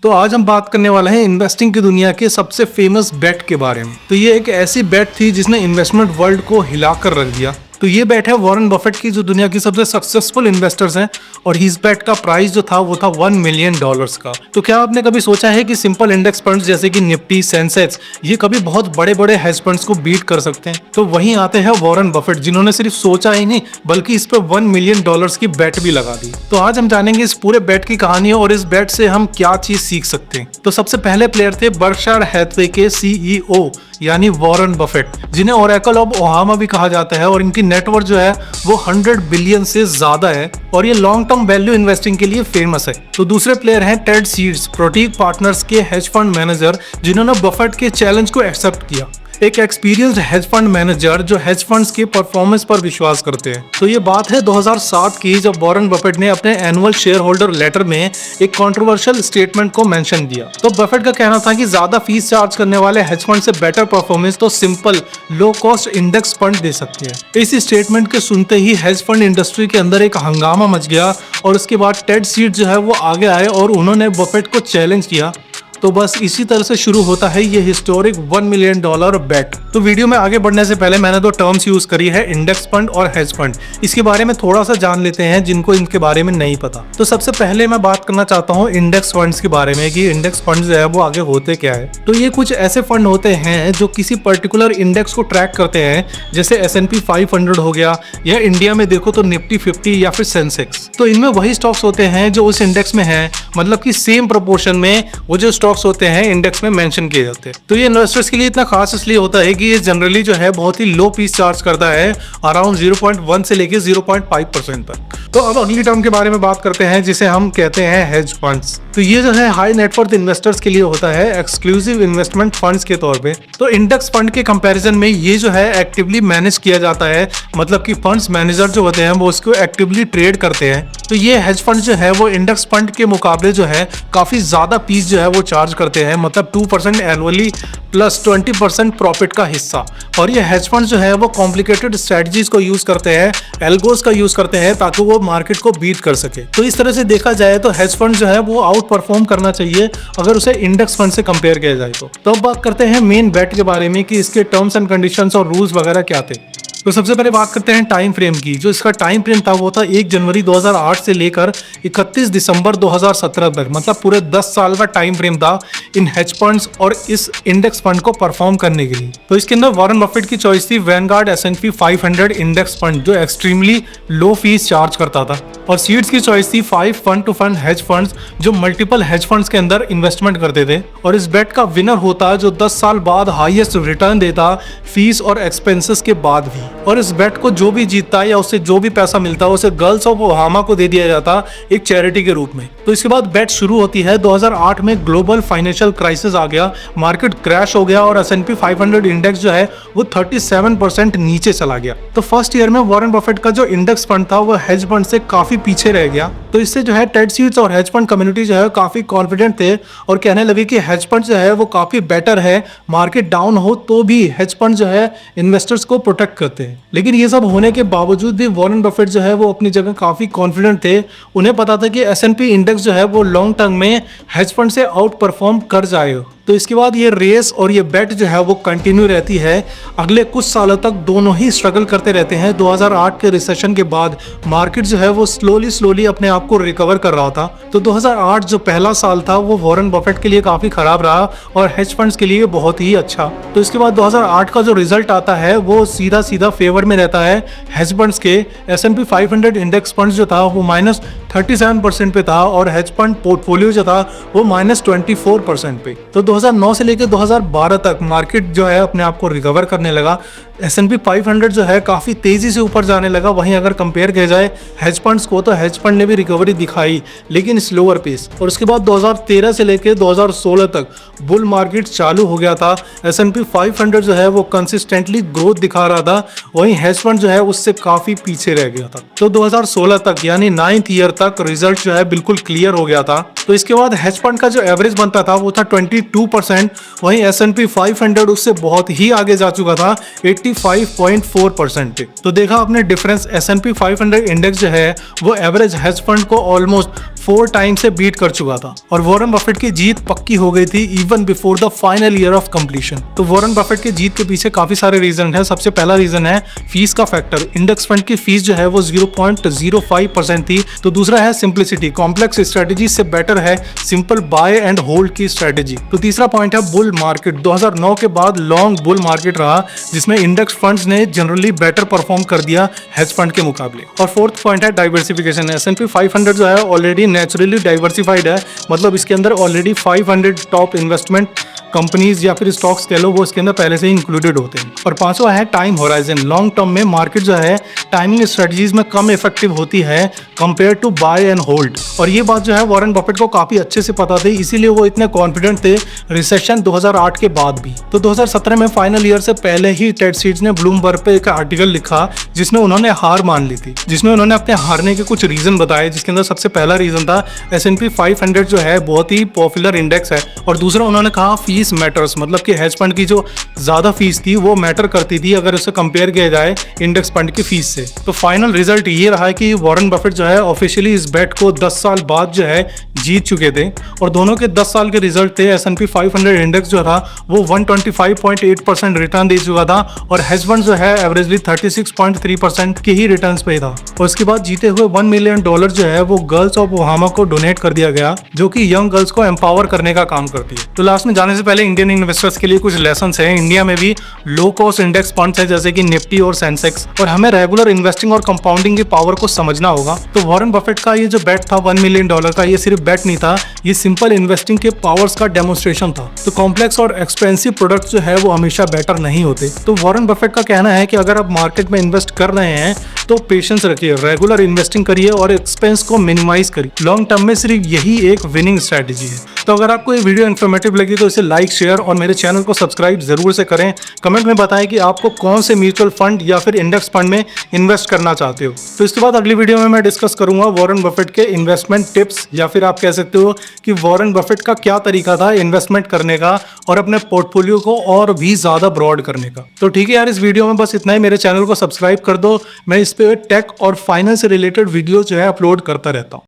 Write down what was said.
तो आज हम बात करने वाले हैं इन्वेस्टिंग की दुनिया के सबसे फेमस बेट के बारे में। तो ये एक ऐसी बेट थी जिसने इन्वेस्टमेंट वर्ल्ड को हिलाकर रख दिया। तो ये बेट है वॉरेन बफेट की, जो दुनिया की सबसे सक्सेसफुल इन्वेस्टर्स हैं, और इस बेट का प्राइस जो था वो था $1 मिलियन का। तो क्या आपने कभी सोचा है कि सिंपल इंडेक्स फंड्स जैसे कि निफ्टी, सेंसेक्स, ये कभी बहुत बड़े बड़े हेज फंड्स को बीट कर सकते हैं? तो वहीं आते हैं वॉरेन बफेट, जिन्होंने सिर्फ सोचा ही नहीं बल्कि इस पे $1 मिलियन की बेट भी लगा दी। तो आज हम जानेंगे इस पूरे बेट की कहानी और इस बेट से हम क्या चीज सीख सकते हैं। तो सबसे पहले प्लेयर थे बर्कशायर हैथवे के CEO यानी वॉरेन बफेट, जिन्हें ओरेकल ऑफ ओहामा भी कहा जाता है, और इनकी नेटवर्थ जो है वो 100 बिलियन से ज्यादा है, और ये लॉन्ग टर्म वैल्यू इन्वेस्टिंग के लिए फेमस है। तो दूसरे प्लेयर हैं टेड सीड्स, प्रोटीक पार्टनर्स के हेज फंड मैनेजर, जिन्होंने बफेट के चैलेंज को एक्सेप्ट किया। एक एक्सपीरियंस्ड हेज फंड मैनेजर जो हेज फंड्स के परफॉर्मेंस पर विश्वास करते हैं। तो ये बात है 2007 की, जब वॉरेन बफेट ने अपने एनुअल शेयर होल्डर लेटर में एक कंट्रोवर्शियल स्टेटमेंट को मेंशन दिया। तो बफेट का कहना था कि ज्यादा फीस चार्ज करने वाले हेज फंड से बेटर परफॉर्मेंस तो simple low cost index fund दे सकते हैं। इस स्टेटमेंट के सुनते ही हेज फंड इंडस्ट्री के अंदर एक हंगामा मच गया, और उसके बाद टेड सीड्स जो है वो आगे आए और उन्होंने बफेट को चैलेंज किया। तो बस इसी तरह से शुरू होता है ये हिस्टोरिक $1 मिलियन बेट। तो वीडियो में आगे बढ़ने से पहले मैंने दो टर्म्स यूज करी है, इंडेक्स फंड और हेज फंड। इसके बारे में थोड़ा सा जान लेते हैं जिनको इनके बारे में नहीं पता। तो सबसे पहले मैं बात करना चाहता हूँ इंडेक्स फंड्स के बारे में कि इंडेक्स फंड जो है वो आगे होते क्या है। तो ये कुछ ऐसे फंड होते हैं जो किसी पर्टिकुलर इंडेक्स को ट्रैक करते हैं, जैसे S&P 500 हो गया, या इंडिया में देखो तो निफ्टी 50 या फिर सेंसेक्स। तो इनमें वही स्टॉक्स होते हैं जो उस इंडेक्स में है, मतलब कि सेम प्रोपोर्शन में वो जो स्टॉक्स होते हैं इंडेक्स में मेंशन किए जाते हैं। तो ये इन्वेस्टर्स के लिए इतना खास इसलिए होता है कि ये जनरली जो है बहुत ही लो फीस चार्ज करता है, अराउंड 0.1 से लेके 0.5% तक। तो अब अगली टर्म के बारे में बात करते हैं, जिसे हम कहते हैं हेज फंड्स। तो ये जो है हाई नेटवर्थ इन्वेस्टर्स के लिए होता है, एक्सक्लूसिव इन्वेस्टमेंट फंड्स के तौर पे। तो इंडेक्स फंड के कंपैरिजन में ये जो है एक्टिवली मैनेज किया जाता है, मतलब कि फंड्स मैनेजर जो होते हैं वो उसको एक्टिवली ट्रेड करते हैं। तो ये हेज फंड जो है वो इंडेक्स फंड के मुकाबले जो है काफी ज्यादा फीस जो है वो चार्ज करते हैं, मतलब 2% एनुअली प्लस 20% प्रॉफिट का हिस्सा। और ये हेज फंड जो है वो कॉम्प्लिकेटेड स्ट्रेटजीज को यूज करते हैं, एल्गोस का यूज करते हैं, ताकि वो मार्केट को बीट कर सके। तो इस तरह से देखा जाए तो हेज फंड जो है वो आउट परफॉर्म करना चाहिए अगर उसे इंडेक्स फंड से कंपेयर किया जाए। तो अब बात करते हैं मेन बेट के बारे में कि इसके टर्म्स एंड कंडीशंस और रूल्स वगैरह क्या थे। तो सबसे पहले बात करते हैं टाइम फ्रेम की। जो इसका टाइम फ्रेम था वो था 1 जनवरी 2008 से लेकर 31 दिसंबर 2017 तक, मतलब पूरे 10 साल का टाइम फ्रेम था इन हेज फंड्स और इस इंडेक्स फंड को परफॉर्म करने के लिए। तो इसके अंदर वॉरेन बफेट की चॉइस थी वैनगार्ड S&P 500 इंडेक्स फंड, जो एक्सट्रीमली लो फीस चार्ज करता था, और सीड्स की चॉइस थी 5 fund to fund hedge funds, जो मल्टीपल हेज फंड्स के अंदर इन्वेस्टमेंट करते थे। और इस बेट का विनर होता जो 10 साल बाद हाईएस्ट रिटर्न देता, फीस और एक्सपेंसेस के बाद भी। और इस बेट को जो भी जीतता या उससे जो भी पैसा मिलता उसे गर्ल्स ऑफ ओहामा को दे दिया जाता एक चैरिटी के रूप में। तो इसके बाद बेट शुरू होती है 2008 में ग्लोबल फाइनेंशियल क्राइसिस आ गया, मार्केट क्रैश हो गया और S&P 500 इंडेक्स जो है वो 37% नीचे चला गया। तो फर्स्ट ईयर में वॉरेन बफेट का जो इंडेक्स फंड था वो हेज फंड से काफी पीछे रह गया। तो इससे जो है टेड सीड्स और हेज फंड कम्युनिटी जो है काफी कॉन्फिडेंट थे और कहने लगे कि हेज फंड जो है वो काफी बेटर है, मार्केट डाउन हो तो भी हेज फंड जो है इन्वेस्टर्स को प्रोटेक्ट करते हैं। लेकिन ये सब होने के बावजूद भी वॉरेन बफेट जो है वो अपनी जगह काफी कॉन्फिडेंट थे। उन्हें पता था कि S&P इंडेक्स जो है वो लॉन्ग टर्म में हेज फंड से आउट परफॉर्म कर जाएगा। तो इसके बाद ये रेस और ये बेट जो है वो कंटिन्यू रहती है। अगले कुछ सालों तक दोनों ही स्ट्रगल करते रहते हैं। 2008 के रिसेशन के बाद मार्केट जो है वो स्लोली अपने आप को रिकवर कर रहा था। तो 2008 जो पहला साल था वो वॉरेन बफेट के लिए काफी खराब रहा और हेज फंड्स के लिए बहुत ही अच्छा। तो इसके बाद 2008 का जो रिजल्ट आता है वो सीधा फेवर में रहता है हेज फंड्स के। S&P 500 इंडेक्स फंड जो था वो -37% पे था और हेज फंड पोर्टफोलियो जो था वो -24% पे। तो 2009 से लेकर 2012 तक मार्केट जो है अपने आप को रिकवर करने लगा। S&P 500 जो है काफी तेजी से ऊपर जाने लगा। वहीं अगर कंपेयर किया जाए हेज फंड्स को तो हेज फंड ने भी रिकवरी दिखाई, लेकिन स्लोअर पेस। और उसके बाद 2013 से लेकर 2016 तक बुल मार्केट चालू हो गया था। S&P 500 जो है वो कंसिस्टेंटली ग्रोथ दिखा रहा था, वहीं हेज फंड जो है उससे काफी पीछे रह गया था। तो 2016 तक यानी 9th ईयर तक रिजल्ट जो है बिल्कुल क्लियर हो गया था। तो इसके बाद हेज फंड का जो एवरेज बनता था वो था 22%, वहीं S&P 500 उससे बहुत ही आगे जा चुका था 85.4% पे। तो देखा आपने डिफरेंस, S&P 500 इंडेक्स जो है वो एवरेज हेज फंड को ऑलमोस्ट 4 टाइम से बीट कर चुका था और वॉरेन बफेट की जीत पक्की हो गई थी even before the final year of completion. तो वॉरेन बफेट की जीत के पीछे काफी सारे रीजन है। सबसे पहला रीजन है फीस का फैक्टर। इंडेक्स फंड की फीस जो है वो 0.05% थी। तो दूसरा है सिंप्लिसिटी, कॉम्प्लेक्स स्ट्रेटेजी से बेटर है सिंपल बाय एंड होल्ड की स्ट्रेटेजी। तो तीसरा पॉइंट है बुल मार्केट। 2009 के बाद लॉन्ग बुल मार्केट रहा जिसमें इंडेक्स फंड्स ने जनरली बेटर परफॉर्म कर दिया हेज फंड के मुकाबले। और फोर्थ पॉइंट है डाइवर्सिफिकेशन। S&P 500 जो है ऑलरेडी नेचुरली डाइवर्सिफाइड है, मतलब इसके अंदर ऑलरेडी 500 टॉप इन्वेस्टमेंट कंपनीज या फिर स्टॉक्स कह लो वो इसके अंदर पहले से ही इंक्लूडेड होते हैं। और पांचवा है टाइम होराइजन। लॉन्ग टर्म में मार्केट जो है टाइमिंग स्ट्रेटजीज में कम इफेक्टिव होती है compare to buy and hold. और ये बात जो है वॉरेन बफेट को काफी अच्छे से पता थी, इसीलिए वो इतने कॉन्फिडेंट थे रिसेशन 2008 के बाद भी। तो 2017 में फाइनल ईयर से पहले ही टेड सीड्स ने ब्लूमबर्ग पे एक आर्टिकल लिखा जिसमें उन्होंने हार मान ली थी, जिसमें उन्होंने अपने हारने के कुछ रीजन बताए, जिसके अंदर सबसे पहला रीजन था S&P 500 जो है बहुत ही पॉपुलर इंडेक्स है। और दूसरा उन्होंने कहा फीस मैटर्स, मतलब कि हेज फंड की जो ज्यादा फीस थी वो मैटर करती थी अगर उससे कंपेयर किया जाए इंडेक्स फंड की फीस से। तो फाइनल रिजल्ट ये रहा है कि वॉरेन बफेट जो है ऑफिशियली इस बेट को 10 साल बाद जो है जीत चुके थे। और दोनों के 10 साल के रिजल्ट थे S&P 500 इंडेक्स जो था वो 125.8% रिटर्न दे चुका था और हेज फंड जो है एवरेजली 36.3% के ही रिटर्न्स पे था। और उसके बाद जीते हुए $1 मिलियन जो है वो गर्ल्स ऑफ ओहामा को डोनेट कर दिया गया, जो कि यंग गर्ल्स को एम्पावर करने का काम करती है। तो लास्ट में जाने से पहले इंडियन इन्वेस्टर्स के लिए कुछ लेसन्स हैं। इंडिया में भी लो कॉस्ट इंडेक्स फंड्स है जैसे कि निफ्टी और सेंसेक्स, और हमें रेगुलर इन्वेस्टिंग और कंपाउंडिंग की पावर को समझना होगा। तो वॉरेन बफेट का ये जो बेट था $1 मिलियन का, ये सिर्फ बेट नहीं था, ये सिंपल इन्वेस्टिंग के पावर्स का डेमोन्स्ट्रेशन था। तो कॉम्प्लेक्स और एक्सपेंसिव प्रोडक्ट्स जो है वो हमेशा बेटर नहीं होते। तो वॉरेन बफेट का कहना है कि अगर आप मार्केट में इन्वेस्ट कर रहे हैं तो पेशेंस रखिए, रेगुलर इन्वेस्टिंग करिए और एक्सपेंस को मिनिमाइज करिए। लॉन्ग टर्म में सिर्फ यही एक विनिंग स्ट्रेटेजी है। तो अगर आपको ये वीडियो इन्फॉर्मेटिव लगी तो इसे लाइक, शेयर और मेरे चैनल को सब्सक्राइब जरूर से करें। कमेंट में बताएं कि आपको कौन से म्यूचुअल फंड या फिर इंडेक्स फंड में इन्वेस्ट करना चाहते हो। तो इसके बाद अगली वीडियो में मैं डिस्कस करूंगा वॉरेन बफेट के इन्वेस्टमेंट टिप्स, या फिर आप कह सकते हो कि वॉरेन बफेट का क्या तरीका था इन्वेस्टमेंट करने का और अपने पोर्टफोलियो को और भी ज्यादा ब्रॉड करने का। तो ठीक है यार, इस वीडियो में बस इतना ही। मेरे चैनल को सब्सक्राइब कर दो, मैं इस पे टेक और फाइनेंस से रिलेटेड वीडियो जो है अपलोड करता रहता हूँ।